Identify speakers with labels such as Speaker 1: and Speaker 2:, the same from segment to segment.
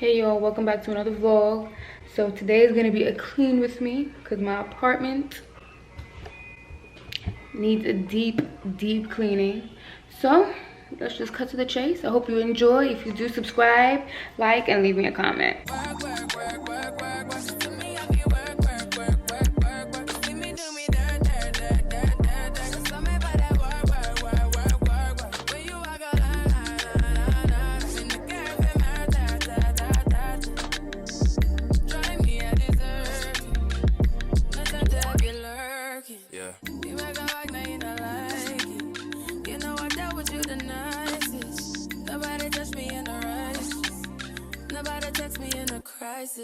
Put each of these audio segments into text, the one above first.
Speaker 1: Hey y'all, welcome back to another vlog. So today is gonna be a clean with me because my apartment needs a deep cleaning. So let's just cut to the chase. I hope you enjoy. If you do, subscribe, like, and leave me a comment.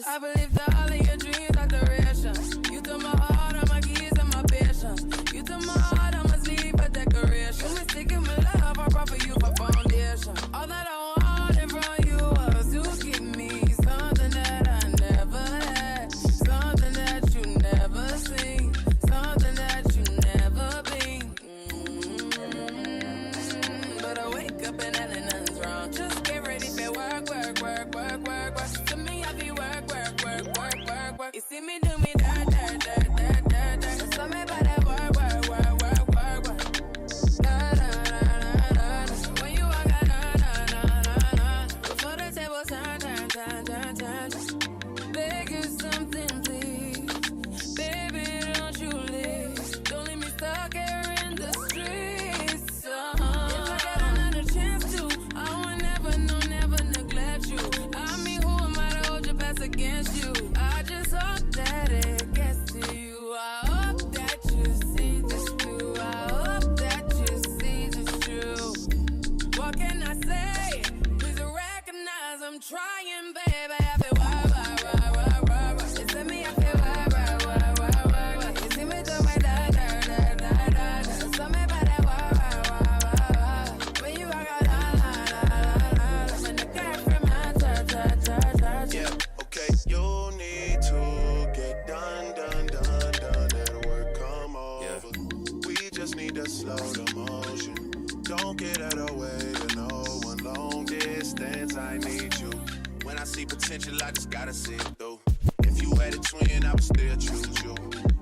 Speaker 2: I believe that all of your dreams are duration. You took my heart, all my keys, and my patience. You took my heart, I must leave a decoration. You mistaken my love, I brought for you for foundation. All that I wanted from you was to give me something that I never had, something that you never seen, something that you never been. But I wake up and nothing's wrong. Just get ready for work. To me, I be work. You see me do me dirt. So me by that work. When you walk out, before the table turn. Beg you something, please. Baby, don't you leave. Don't leave me stuck here in the streets. If I get another chance to, I will never neglect you. I mean, who am I to hold your best against you? I just hope that it gets to you. I hope that you see this through. I hope that you see this true. What can I say? Please recognize I'm trying, baby. I feel work. You see me, I feel work. You see me do my dirt. So me by that work. When you walk out, when the girl from my dirt.
Speaker 3: Yeah, okay, you need to get done. That'll work, come over. We just need to slow the motion. Don't get out of the way to no one. Long distance, I need you. When I see potential, I just gotta see it through. If you had a twin, I would still choose you.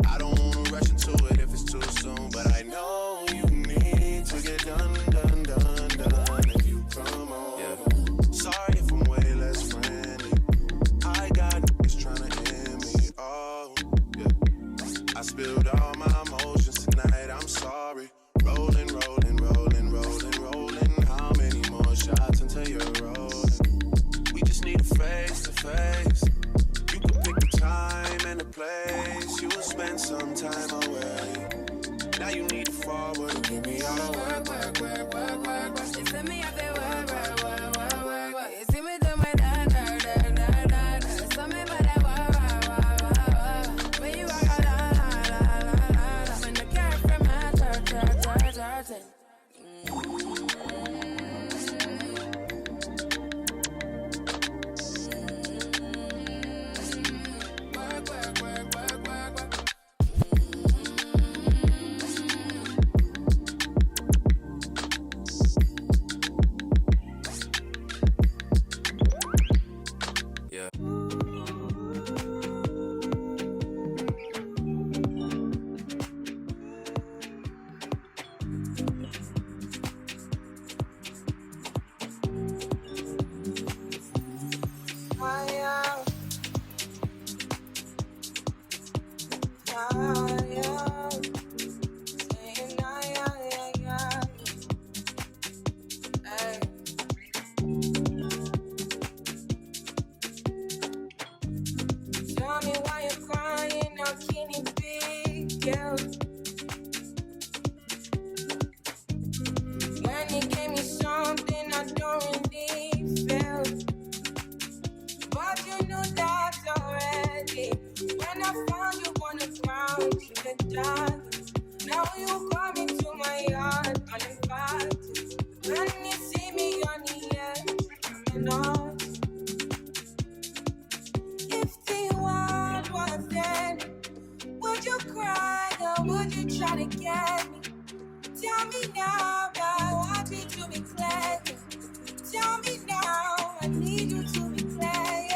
Speaker 3: I don't wanna rush into it if it's too soon, but I know you need to get done. If you come over, sorry if I'm way less friendly. I got niggas tryna end me. Oh, yeah. I spilled all my emotions tonight. I'm sorry. Rolling. How many more shots until you're rolling? We just need a face to face. You can pick the time and the place. You will spend some time away. Now you need to forward and give me all the work.
Speaker 2: You see me, I feel work. You see me do my dirt. So me by that work. When you walk out, when the girl from my dirt. Tell me why you're crying, how can it be, girl? When you gave me something I don't really feel, but you knew that already. When I found you on the ground, you could die. Now you come into my yard uninvited. When you see me on the edge, I'm not. If the world was dead, would you cry or would you try to get me? Tell me now, I want me to be clear. Tell me now, I need you to be clear.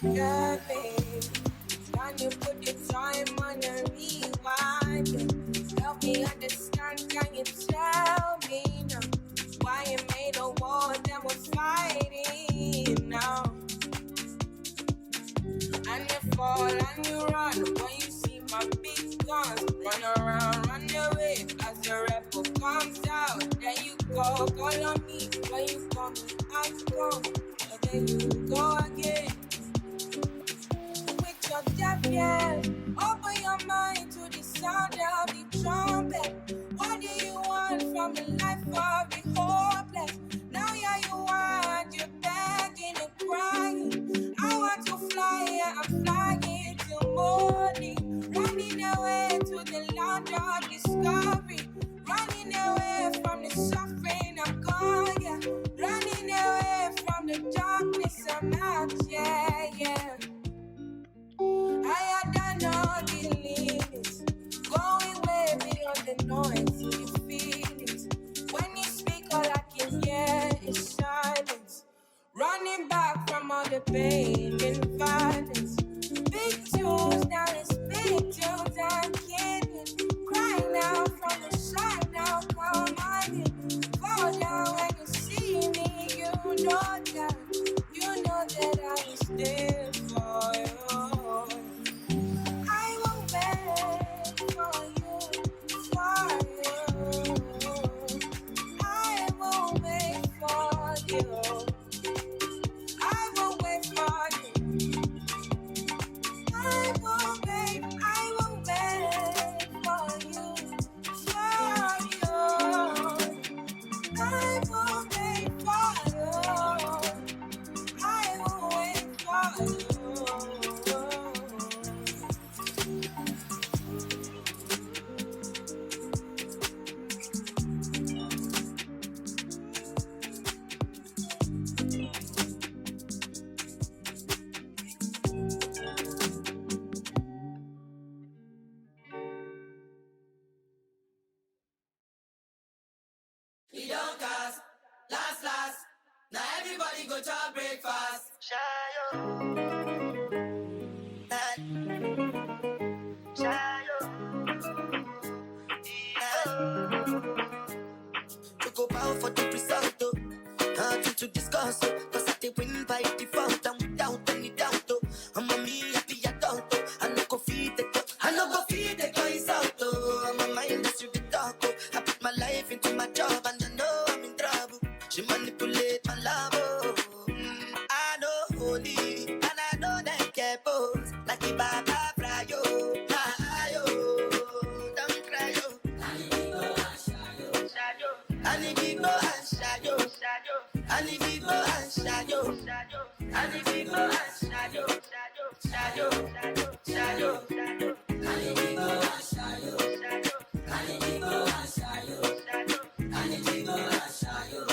Speaker 2: Yeah, babe. Can you put the time on a rewind? Help me understand, can you tell me now why you made a war that was fighting now? And you fall and you run when you see my big guns. Run around, run away as the rebel comes out. Then you go, call on me when you come, I come. And then you go again. With your deaf ears, open your mind to the sound of the trumpet. What do you want from the life of the hopeless? Now yeah, you want, you're begging and crying. I want to fly, yeah, I'm flying till morning. Running away to the land of discovery. Running away from the suffering I'm gone, yeah. Running away from the darkness I'm out, yeah, yeah. I had done all the limits, going way beyond the noise in your feelings. When you speak, all I can hear is silence. Running back from all the pain and violence. Big tunes, now it's big tunes, I'm kidding. Crying out from the side, now come on in. Fall down when you see me, you know that I was there for you. I will wait for you, for you. I will wait for you. I will wait for you. I will wait for you, for you. I will wait for you. I will wait for you.
Speaker 4: We don't cast, last. Now everybody go to breakfast. To go bow for the result, oh. Nothing to discuss, oh. Cause I did win by default and without any doubt, oh. I'm a me happy adult, oh. I no go feed the girl, I no go feed the guys out, oh. I'm a mind that's you the talk, oh. I put my life into my job and I know I'm in trouble. She manipulate my love, oh. I know holy and I know that get pose like the Baba Frayo. Don't cry, yo. I need go and shadow. I need go and shadow. I need go and shadow. I need go and shadow. I need go and shadow. I need go and shadow. I need go and shadow.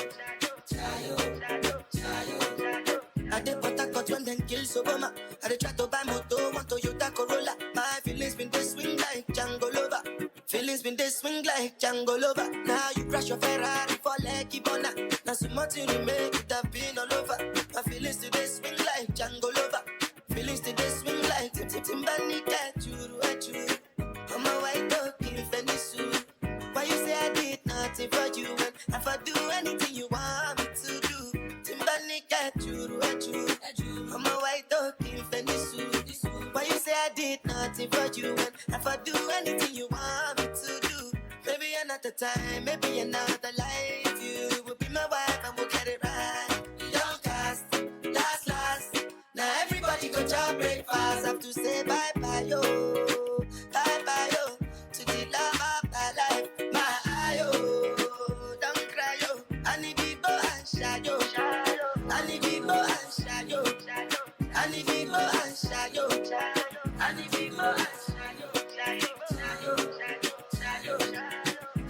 Speaker 4: I did what I got when then kill Sobama. I did try to buy moto, want Toyota Corolla. My feelings been this swing like Django Lover. Feelings been this swing like Django Lover. Now you crash your Ferrari for Lucky Bona. Now so much you make it have been all over. My feelings today swing like Django Lover. Feelings today swing like Timbani cat you at you. I'm a white dog in Venice. Why you say I did nothing for you and if I do anything you want me to do? Timbani cat you at you. I'm a white dog in Venice. Why you say I did nothing for you and if I do anything you want me to do? Maybe another time, maybe another life. You will be my wife and we'll get it right. You don't cast, last. Now everybody go to breakfast. Have to say bye-bye, yo. Bye-bye, yo. To the love of my life. My yo. Don't cry, yo. I need people and shadow. I need people and shadow. I need people and shadow. I need people and shadow.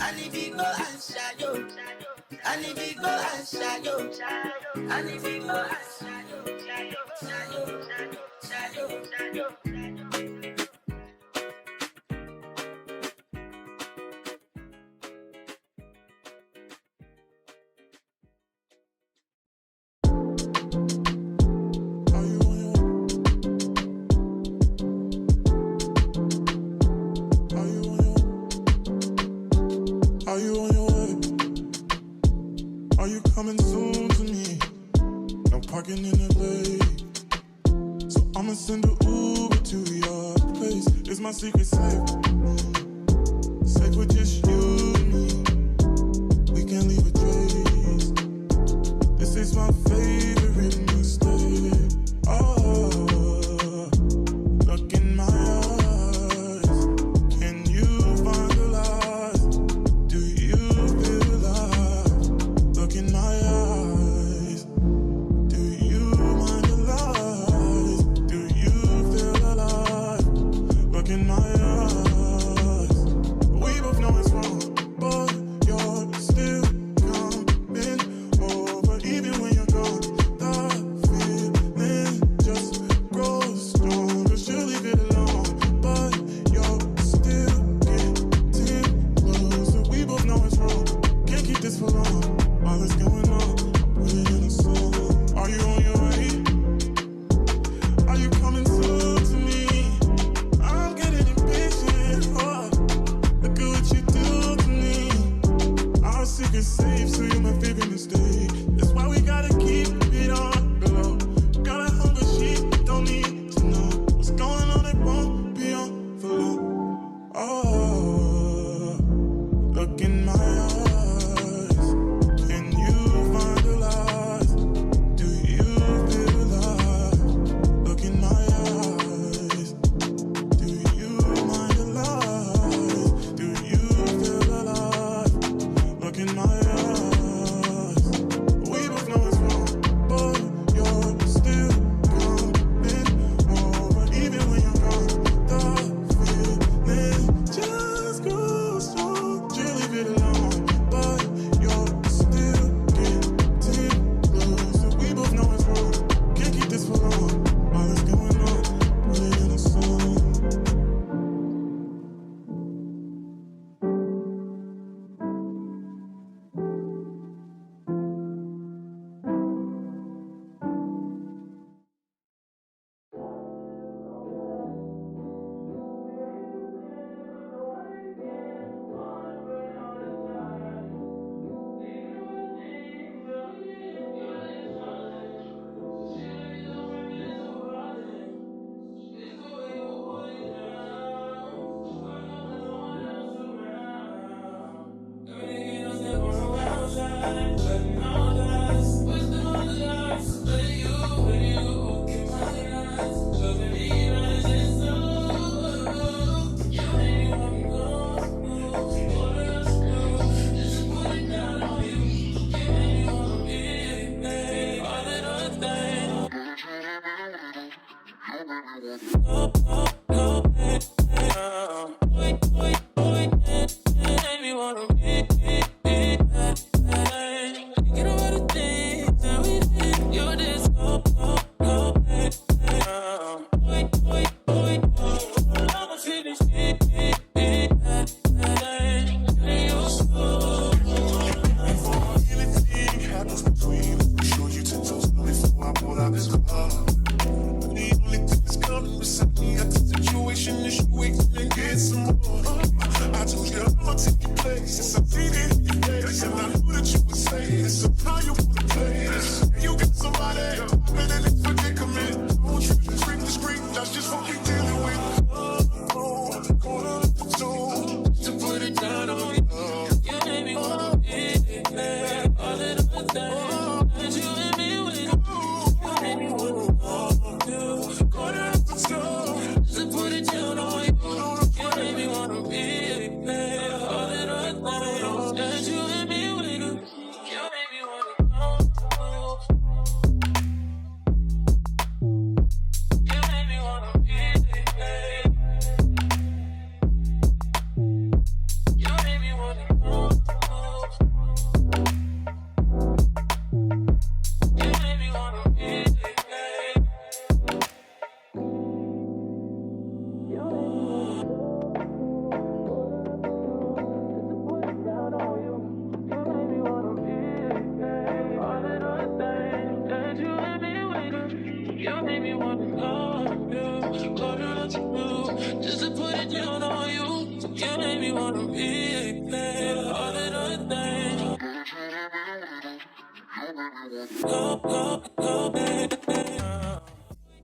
Speaker 4: I need people and shadow. I need people and shadow. I need people and shadow.
Speaker 3: coming soon to me. No parking in LA, so I'ma send an Uber to your place. It's my secret safe, safe with just you and me. We can't leave a trace. This is my favorite mistake. Oh, look in my eyes. Can you find the lies? Do you feel alive? Look in my eyes. Do you mind the lies? Do you feel alive? Look in my eyes. We both know it's wrong, but you're still coming over. Even when you're gone, the feeling just grows stronger. She'll leave it alone, but you're still getting closer. We both know it's wrong, can't keep this for long. All that's going on, put it in a song. Are you on your way? Are you coming soon to me? I'm getting impatient. Oh, look at what you do to me. Our secret's safe, so you're my favorite mistake. That's why we gotta keep it on the low. Got a hunger sheet, don't need to know what's going on. It won't be on for long. Oh, look in my eyes. Can you find the lies? Do you feel alive? Look in my eyes. Do you mind the lies? Do you feel alive? Look in my eyes. We both know it's wrong, but you're still coming over. Even when you're gone, the feeling just grows strong. You leave it alone, but you're still getting closer. We both know it's wrong, can't keep this for long. All that's going on, put it in a song. Anything happens between us, be sure you 10 toes before I pull out this club. The only thing that's coming beside me, I